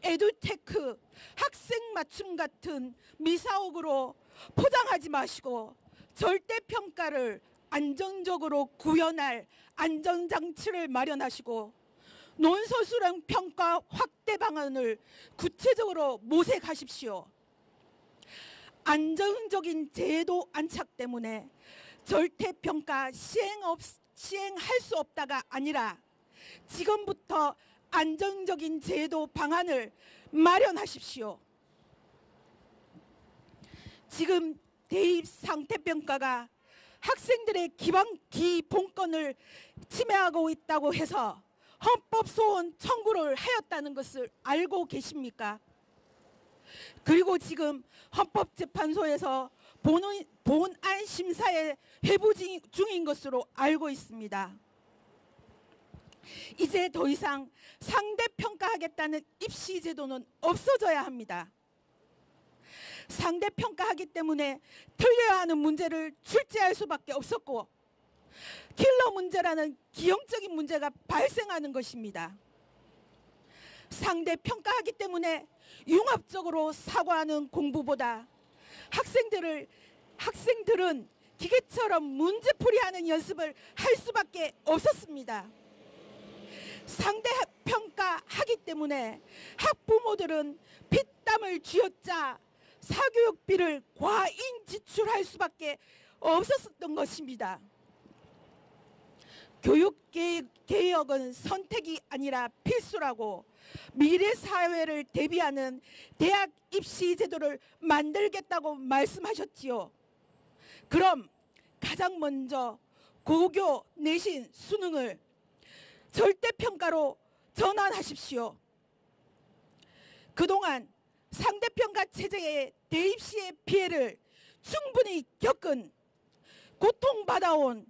에듀테크, 학생 맞춤 같은 미사옥으로 포장하지 마시고 절대평가를 안정적으로 구현할 안전장치를 마련하시고 논서수령 평가 확대 방안을 구체적으로 모색하십시오. 안정적인 제도 안착 때문에 절대평가 시행할 수 없다가 아니라 지금부터 안정적인 제도 방안을 마련하십시오. 지금 대입 상태평가가 학생들의 기본권을 침해하고 있다고 해서 헌법소원 청구를 하였다는 것을 알고 계십니까? 그리고 지금 헌법재판소에서 본안 심사에 회부 중인 것으로 알고 있습니다. 이제 더 이상 상대평가하겠다는 입시제도는 없어져야 합니다. 상대평가하기 때문에 틀려야 하는 문제를 출제할 수밖에 없었고 킬러 문제라는 기형적인 문제가 발생하는 것입니다. 상대평가하기 때문에 융합적으로 사고하는 공부보다 학생들은 기계처럼 문제풀이하는 연습을 할 수밖에 없었습니다. 상대평가하기 때문에 학부모들은 피땀을 쥐어짜 사교육비를 과잉 지출할 수밖에 없었던 것입니다. 교육개혁은 선택이 아니라 필수라고 미래 사회를 대비하는 대학 입시 제도를 만들겠다고 말씀하셨지요. 그럼 가장 먼저 고교 내신 수능을 절대평가로 전환하십시오. 그동안 상대평가 체제의 대입 시의 피해를 충분히 겪은 고통받아온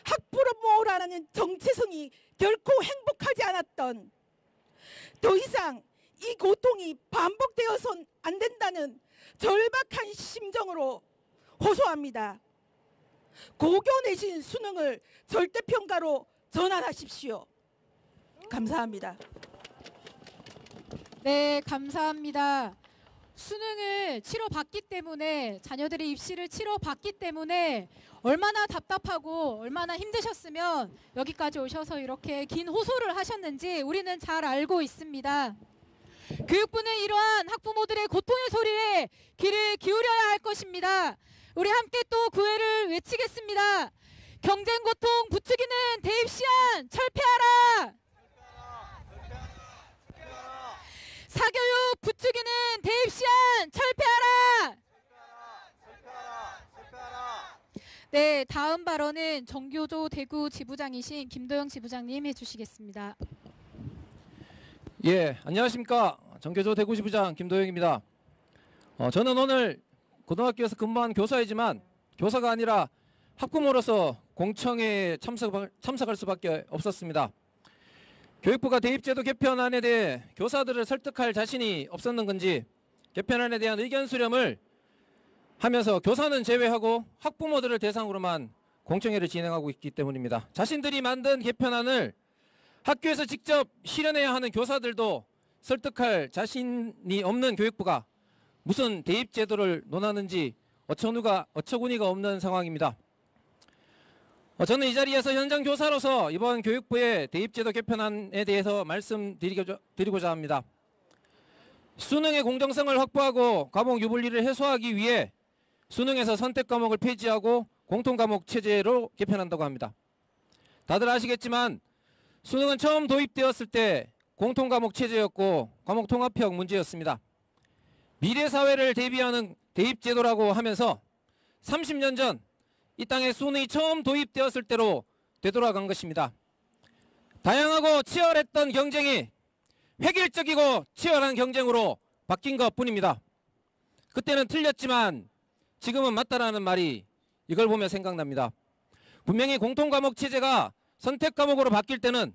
학부모라는 정체성이 결코 행복하지 않았던, 더 이상 이 고통이 반복되어선 안 된다는 절박한 심정으로 호소합니다. 고교 내신 수능을 절대평가로 전환하십시오. 감사합니다. 네, 감사합니다. 수능을 치러봤기 때문에, 자녀들의 입시를 치러봤기 때문에 얼마나 답답하고 얼마나 힘드셨으면 여기까지 오셔서 이렇게 긴 호소를 하셨는지 우리는 잘 알고 있습니다. 교육부는 이러한 학부모들의 고통의 소리에 귀를 기울여야 할 것입니다. 우리 함께 또 구애를 외치겠습니다. 경쟁 고통 부추기는 대입 시한 철폐하라! 사교육 부추기는 대입 시한 철폐하라! 네, 다음 발언은 정교조 대구 지부장이신 김도영 지부장님 해주시겠습니다. 예, 안녕하십니까. 정교조 대구 지부장 김도영입니다. 저는 오늘 고등학교에서 근무한 교사이지만 교사가 아니라 학부모로서 공청회에 참석할 수밖에 없었습니다. 교육부가 대입제도 개편안에 대해 교사들을 설득할 자신이 없었는 건지 개편안에 대한 의견 수렴을 하면서 교사는 제외하고 학부모들을 대상으로만 공청회를 진행하고 있기 때문입니다. 자신들이 만든 개편안을 학교에서 직접 실현해야 하는 교사들도 설득할 자신이 없는 교육부가 무슨 대입제도를 논하는지 어처구니가 없는 상황입니다. 저는 이 자리에서 현장 교사로서 이번 교육부의 대입제도 개편안에 대해서 말씀드리고자 합니다. 수능의 공정성을 확보하고 과목 유불리를 해소하기 위해 수능에서 선택 과목을 폐지하고 공통과목 체제로 개편한다고 합니다. 다들 아시겠지만 수능은 처음 도입되었을 때 공통과목 체제였고 과목 통합형 문제였습니다. 미래 사회를 대비하는 대입제도라고 하면서 30년 전 이 땅에 수능이 처음 도입되었을 때로 되돌아간 것입니다. 다양하고 치열했던 경쟁이 획일적이고 치열한 경쟁으로 바뀐 것뿐입니다. 그때는 틀렸지만 지금은 맞다라는 말이 이걸 보며 생각납니다. 분명히 공통과목 체제가 선택과목으로 바뀔 때는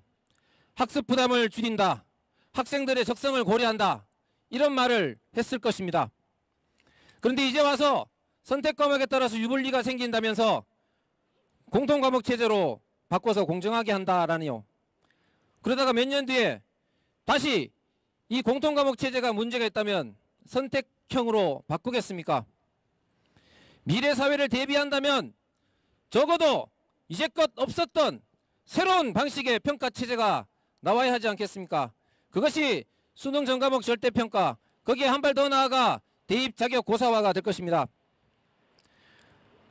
학습 부담을 줄인다, 학생들의 적성을 고려한다, 이런 말을 했을 것입니다. 그런데 이제 와서 선택과목에 따라서 유불리가 생긴다면서 공통과목 체제로 바꿔서 공정하게 한다라니요. 그러다가 몇 년 뒤에 다시 이 공통과목 체제가 문제가 있다면 선택형으로 바꾸겠습니까? 미래 사회를 대비한다면 적어도 이제껏 없었던 새로운 방식의 평가 체제가 나와야 하지 않겠습니까? 그것이 수능 전과목 절대평가, 거기에 한 발 더 나아가 대입 자격 고사화가 될 것입니다.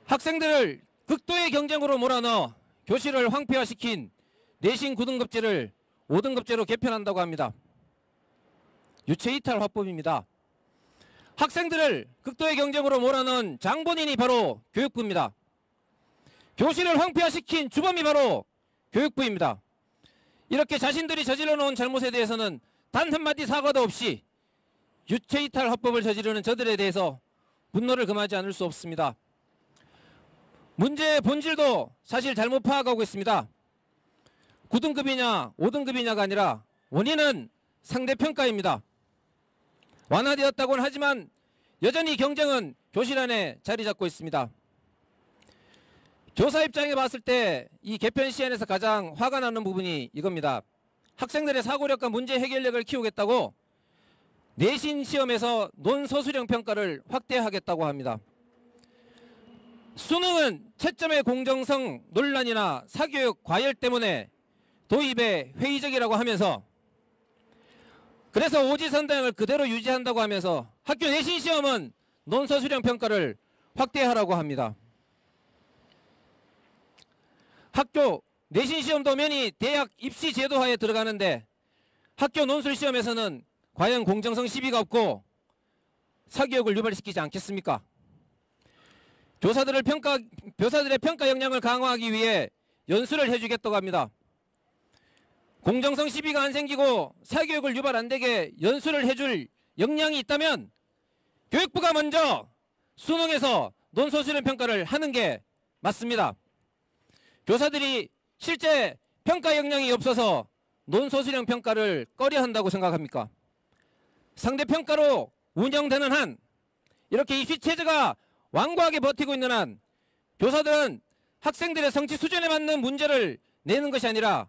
학생들을 극도의 경쟁으로 몰아넣어 교실을 황폐화시킨 내신 9등급제를 5등급제로 개편한다고 합니다. 유체이탈 화법입니다. 학생들을 극도의 경쟁으로 몰아넣은 장본인이 바로 교육부입니다. 교실을 황폐화시킨 주범이 바로 교육부입니다. 이렇게 자신들이 저질러 놓은 잘못에 대해서는 단 한마디 사과도 없이 유체이탈 화법을 저지르는 저들에 대해서 분노를 금하지 않을 수 없습니다. 문제의 본질도 사실 잘못 파악하고 있습니다. 9등급이냐 5등급이냐가 아니라 원인은 상대평가입니다. 완화되었다고는 하지만 여전히 경쟁은 교실 안에 자리 잡고 있습니다. 교사 입장에 봤을 때 이 개편 시안에서 가장 화가 나는 부분이 이겁니다. 학생들의 사고력과 문제 해결력을 키우겠다고 내신 시험에서 논서술형 평가를 확대하겠다고 합니다. 수능은 채점의 공정성 논란이나 사교육 과열 때문에 도입에 회의적이라고 하면서, 그래서 오지선다형을 그대로 유지한다고 하면서 학교 내신 시험은 논서술형 평가를 확대하라고 합니다. 학교 내신 시험도 면이 대학 입시 제도화에 들어가는데 학교 논술 시험에서는 과연 공정성 시비가 없고 사교육을 유발시키지 않겠습니까? 교사들의 평가 역량을 강화하기 위해 연수를 해주겠다고 합니다. 공정성 시비가 안 생기고 사교육을 유발 안 되게 연수를 해줄 역량이 있다면 교육부가 먼저 수능에서 논소수련 평가를 하는 게 맞습니다. 교사들이 실제 평가 역량이 없어서 논소수련 평가를 꺼려한다고 생각합니까? 상대평가로 운영되는 한, 이렇게 입시체제가 완고하게 버티고 있는 한 교사들은 학생들의 성취 수준에 맞는 문제를 내는 것이 아니라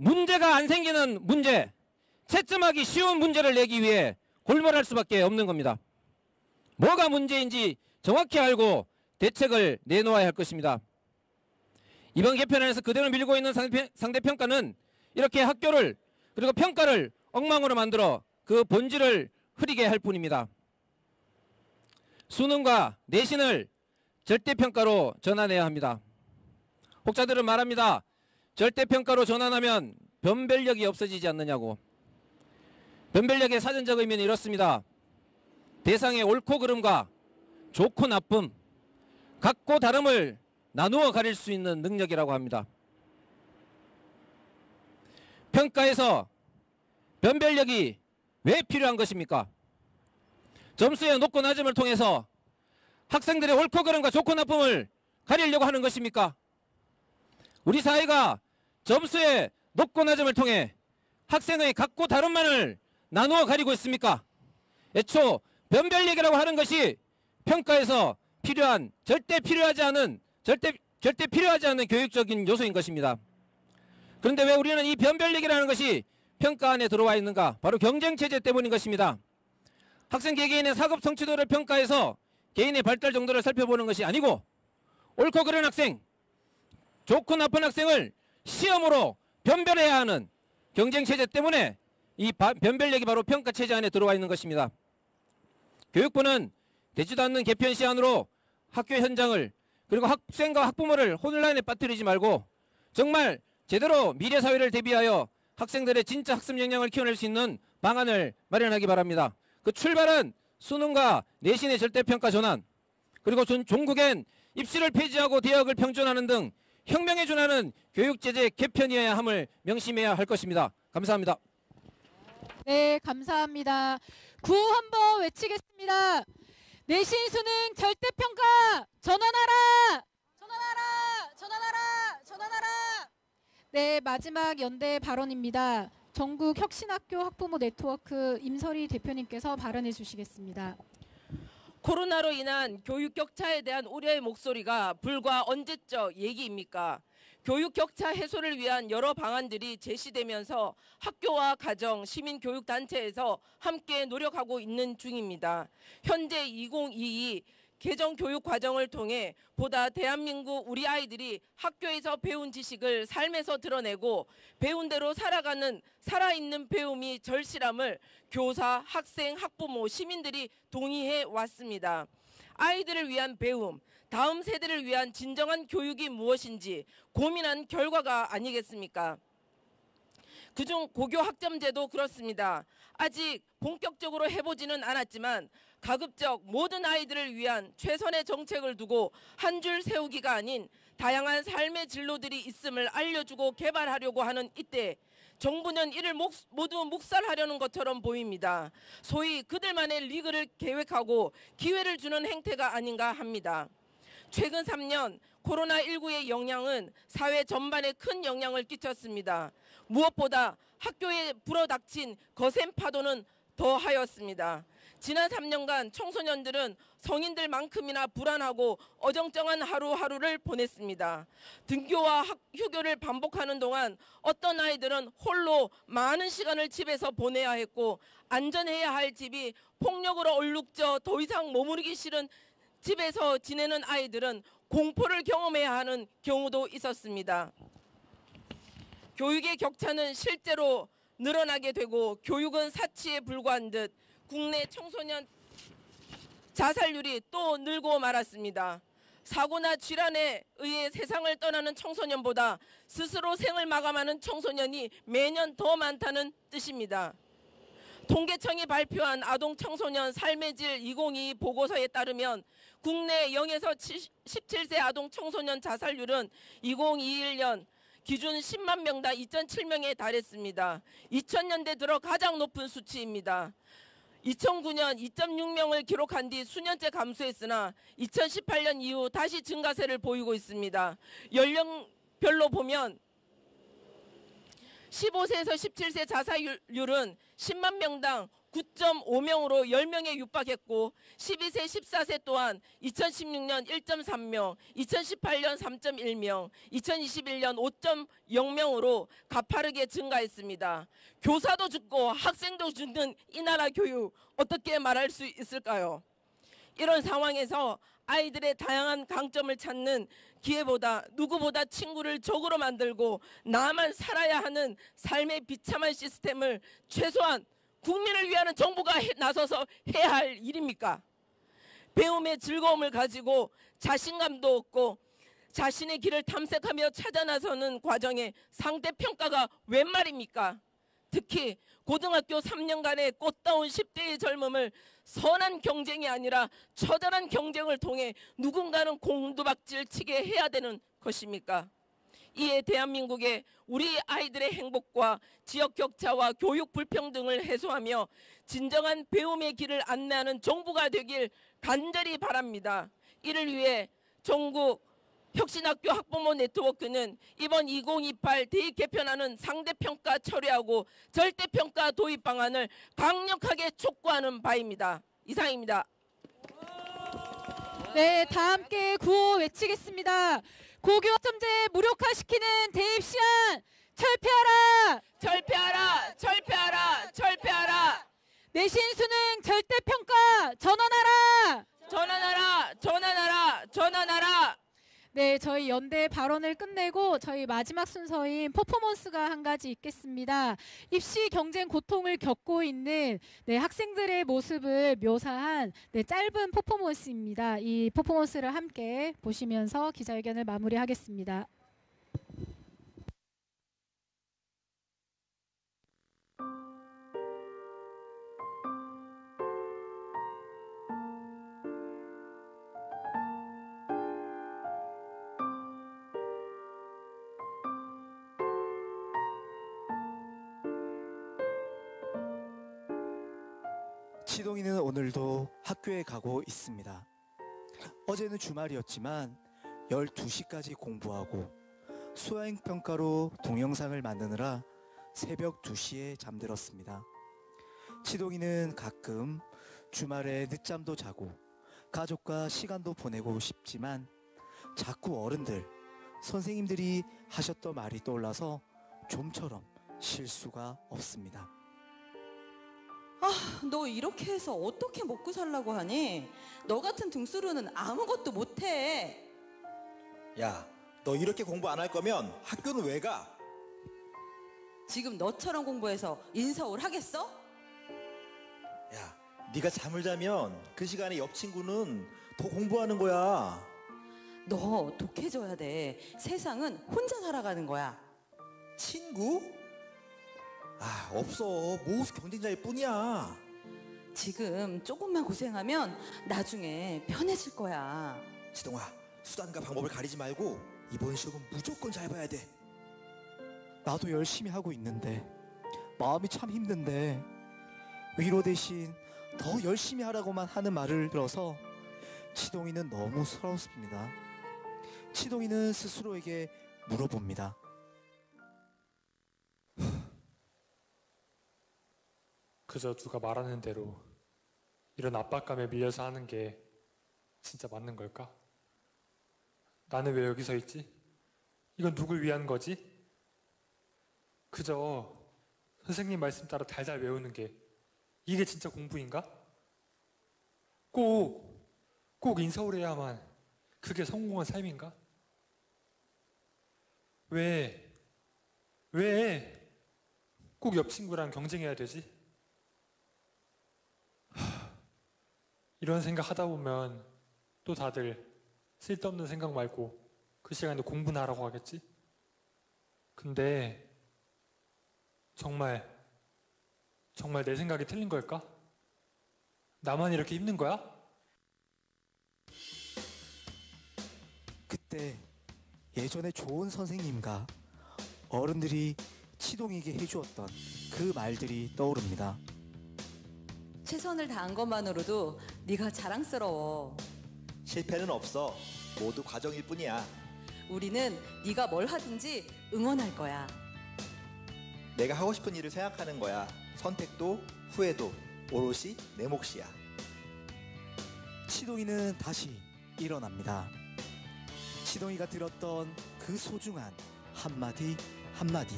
문제가 안 생기는 문제, 채점하기 쉬운 문제를 내기 위해 골몰할 수밖에 없는 겁니다. 뭐가 문제인지 정확히 알고 대책을 내놓아야 할 것입니다. 이번 개편안에서 그대로 밀고 있는 상대평가는 이렇게 학교를 그리고 평가를 엉망으로 만들어 그 본질을 흐리게 할 뿐입니다. 수능과 내신을 절대평가로 전환해야 합니다. 혹자들은 말합니다. 절대평가로 전환하면 변별력이 없어지지 않느냐고. 변별력의 사전적 의미는 이렇습니다. 대상의 옳고 그름과 좋고 나쁨, 같고 다름을 나누어 가릴 수 있는 능력이라고 합니다. 평가에서 변별력이 왜 필요한 것입니까? 점수의 높고 낮음을 통해서 학생들의 옳고 그름과 좋고 나쁨을 가리려고 하는 것입니까? 우리 사회가 점수의 높고 낮음을 통해 학생의 같고 다름만을 나누어 가리고 있습니까? 애초 변별력이라고 하는 것이 평가에서 필요한 절대 필요하지 않은 교육적인 요소인 것입니다. 그런데 왜 우리는 이 변별력이라는 것이 평가 안에 들어와 있는가? 바로 경쟁체제 때문인 것입니다. 학생 개개인의 사급 성취도를 평가해서 개인의 발달 정도를 살펴보는 것이 아니고 옳고 그른 학생, 좋고 나쁜 학생을 시험으로 변별해야 하는 경쟁체제 때문에 이 변별력이 바로 평가체제 안에 들어와 있는 것입니다. 교육부는 되지도 않는 개편 시안으로 학교 현장을 그리고 학생과 학부모를 혼란에 빠뜨리지 말고 정말 제대로 미래 사회를 대비하여 학생들의 진짜 학습 역량을 키워낼 수 있는 방안을 마련하기 바랍니다. 그 출발은 수능과 내신의 절대평가 전환, 그리고 종국엔 입시를 폐지하고 대학을 평준화하는 등 혁명에 준하는 교육제재 개편이어야 함을 명심해야 할 것입니다. 감사합니다. 네, 감사합니다. 구호 한번 외치겠습니다. 내신 수능 절대평가 전환하라! 전환하라! 전환하라! 전환하라! 네, 마지막 연대 발언입니다. 전국 혁신학교 학부모 네트워크 임설희 대표님께서 발언해 주시겠습니다. 코로나로 인한 교육 격차에 대한 우려의 목소리가 불과 언제적 얘기입니까? 교육 격차 해소를 위한 여러 방안들이 제시되면서 학교와 가정, 시민교육단체에서 함께 노력하고 있는 중입니다. 현재 2022 개정 교육 과정을 통해 보다 대한민국 우리 아이들이 학교에서 배운 지식을 삶에서 드러내고 배운 대로 살아가는 살아있는 배움이 절실함을 교사, 학생, 학부모, 시민들이 동의해 왔습니다. 아이들을 위한 배움, 다음 세대를 위한 진정한 교육이 무엇인지 고민한 결과가 아니겠습니까? 그중 고교 학점제도 그렇습니다. 아직 본격적으로 해보지는 않았지만 가급적 모든 아이들을 위한 최선의 정책을 두고 한 줄 세우기가 아닌 다양한 삶의 진로들이 있음을 알려주고 개발하려고 하는 이때 정부는 이를 모두 묵살하려는 것처럼 보입니다. 소위 그들만의 리그를 계획하고 기회를 주는 행태가 아닌가 합니다. 최근 3년 코로나19의 영향은 사회 전반에 큰 영향을 끼쳤습니다. 무엇보다 학교에 불어닥친 거센 파도는 더하였습니다. 지난 3년간 청소년들은 성인들만큼이나 불안하고 어정쩡한 하루하루를 보냈습니다. 등교와 휴교를 반복하는 동안 어떤 아이들은 홀로 많은 시간을 집에서 보내야 했고 안전해야 할 집이 폭력으로 얼룩져 더 이상 머무르기 싫은 집에서 지내는 아이들은 공포를 경험해야 하는 경우도 있었습니다. 교육의 격차는 실제로 늘어나게 되고 교육은 사치에 불과한 듯 국내 청소년 자살률이 또 늘고 말았습니다. 사고나 질환에 의해 세상을 떠나는 청소년보다 스스로 생을 마감하는 청소년이 매년 더 많다는 뜻입니다. 통계청이 발표한 아동 청소년 삶의 질 2022 보고서에 따르면 국내 0에서 17세 아동 청소년 자살률은 2021년 기준 10만 명당 2,007명에 달했습니다. 2000년대 들어 가장 높은 수치입니다. 2009년 2.6명을 기록한 뒤 수년째 감소했으나 2018년 이후 다시 증가세를 보이고 있습니다. 연령별로 보면 15세에서 17세 자살률은 10만 명당 9.5명으로 10명에 육박했고 12세, 14세 또한 2016년 1.3명, 2018년 3.1명, 2021년 5.0명으로 가파르게 증가했습니다. 교사도 죽고 학생도 죽는 이 나라 교육 어떻게 말할 수 있을까요? 이런 상황에서 아이들의 다양한 강점을 찾는 기회보다 누구보다 친구를 적으로 만들고 나만 살아야 하는 삶의 비참한 시스템을 최소한 국민을 위하는 정부가 나서서 해야 할 일입니까? 배움의 즐거움을 가지고 자신감도 얻고 자신의 길을 탐색하며 찾아 나서는 과정에 상대평가가 웬 말입니까? 특히 고등학교 3년간의 꽃다운 10대의 젊음을 선한 경쟁이 아니라 처절한 경쟁을 통해 누군가는 공두박질 치게 해야 되는 것입니까? 이에 대한민국의 우리 아이들의 행복과 지역 격차와 교육 불평등을 해소하며 진정한 배움의 길을 안내하는 정부가 되길 간절히 바랍니다. 이를 위해 전국 혁신학교 학부모 네트워크는 이번 2028 대입 개편안은 상대평가 처리하고 절대평가 도입 방안을 강력하게 촉구하는 바입니다. 이상입니다. 네, 다 함께 구호 외치겠습니다. 고교 학점제 무력화시키는 대입 시안 철폐하라! 철폐하라! 철폐하라! 철폐하라! 내신 수능 절대평가 전환하라! 전환하라! 전환하라! 전환하라! 네, 저희 연대 발언을 끝내고 저희 마지막 순서인 퍼포먼스가 한 가지 있겠습니다. 입시 경쟁 고통을 겪고 있는 학생들의 모습을 묘사한 짧은 퍼포먼스입니다. 이 퍼포먼스를 함께 보시면서 기자회견을 마무리하겠습니다. 치동이는 오늘도 학교에 가고 있습니다. 어제는 주말이었지만 12시까지 공부하고 수행평가로 동영상을 만드느라 새벽 2시에 잠들었습니다. 치동이는 가끔 주말에 늦잠도 자고 가족과 시간도 보내고 싶지만 자꾸 어른들, 선생님들이 하셨던 말이 떠올라서 좀처럼 쉴 수가 없습니다. 너 이렇게 해서 어떻게 먹고 살라고 하니? 너 같은 등수로는 아무것도 못해. 야, 너 이렇게 공부 안 할 거면 학교는 왜 가? 지금 너처럼 공부해서 인서울 하겠어? 야, 네가 잠을 자면 그 시간에 옆 친구는 더 공부하는 거야. 너 독해져야 돼. 세상은 혼자 살아가는 거야. 친구? 아, 없어. 모두 경쟁자일 뿐이야. 지금 조금만 고생하면 나중에 편해질 거야. 지동아, 수단과 방법을 가리지 말고 이번 시험은 무조건 잘 봐야 돼. 나도 열심히 하고 있는데 마음이 참 힘든데 위로 대신 더 열심히 하라고만 하는 말을 들어서 치동이는 너무 서럽습니다. 치동이는 스스로에게 물어봅니다. 그저 누가 말하는 대로 이런 압박감에 밀려서 하는 게 진짜 맞는 걸까? 나는 왜 여기 서 있지? 이건 누굴 위한 거지? 그저 선생님 말씀 따라 달달 외우는 게 이게 진짜 공부인가? 꼭 인서울해야만 그게 성공한 삶인가? 왜 꼭 옆 친구랑 경쟁해야 되지? 이런 생각 하다 보면 또 다들 쓸데없는 생각 말고 그 시간에 공부나 하라고 하겠지? 근데 정말 내 생각이 틀린 걸까? 나만 이렇게 힘든 거야? 그때 예전에 좋은 선생님과 어른들이 치동에게 해주었던 그 말들이 떠오릅니다. 최선을 다한 것만으로도 네가 자랑스러워. 실패는 없어. 모두 과정일 뿐이야. 우리는 네가 뭘 하든지 응원할 거야. 내가 하고 싶은 일을 생각하는 거야. 선택도 후회도 오롯이 내 몫이야. 치동이는 다시 일어납니다. 치동이가 들었던 그 소중한 한마디 한마디,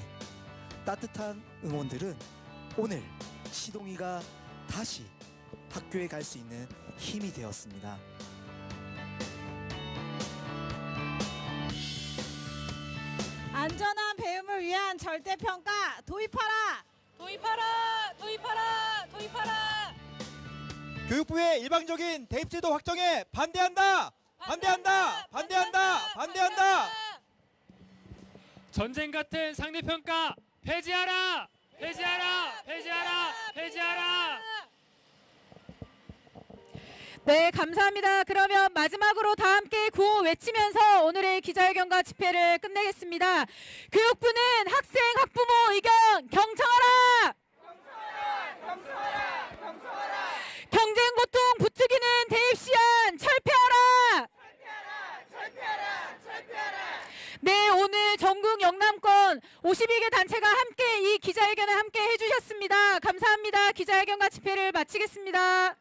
따뜻한 응원들은 오늘 치동이가 다시 학교에 갈 수 있는 힘이 되었습니다. 안전한 배움을 위한 절대평가 도입하라! 도입하라! 도입하라! 도입하라! 교육부의 일방적인 대입제도 확정에 반대한다! 반대한다! 반대한다! 반대한다! 전쟁 같은 상대평가 폐지하라! 폐지하라! 폐지하라! 폐지하라! 네, 감사합니다. 그러면 마지막으로 다 함께 구호 외치면서 오늘의 기자회견과 집회를 끝내겠습니다. 교육부는 학생, 학부모 의견 경청하라! 경쟁 고통 부추기는 대입 시안 철폐하라! 네, 오늘 전국 영남권 52개 단체가 함께 이 기자회견을 함께 해주셨습니다. 감사합니다. 기자회견과 집회를 마치겠습니다.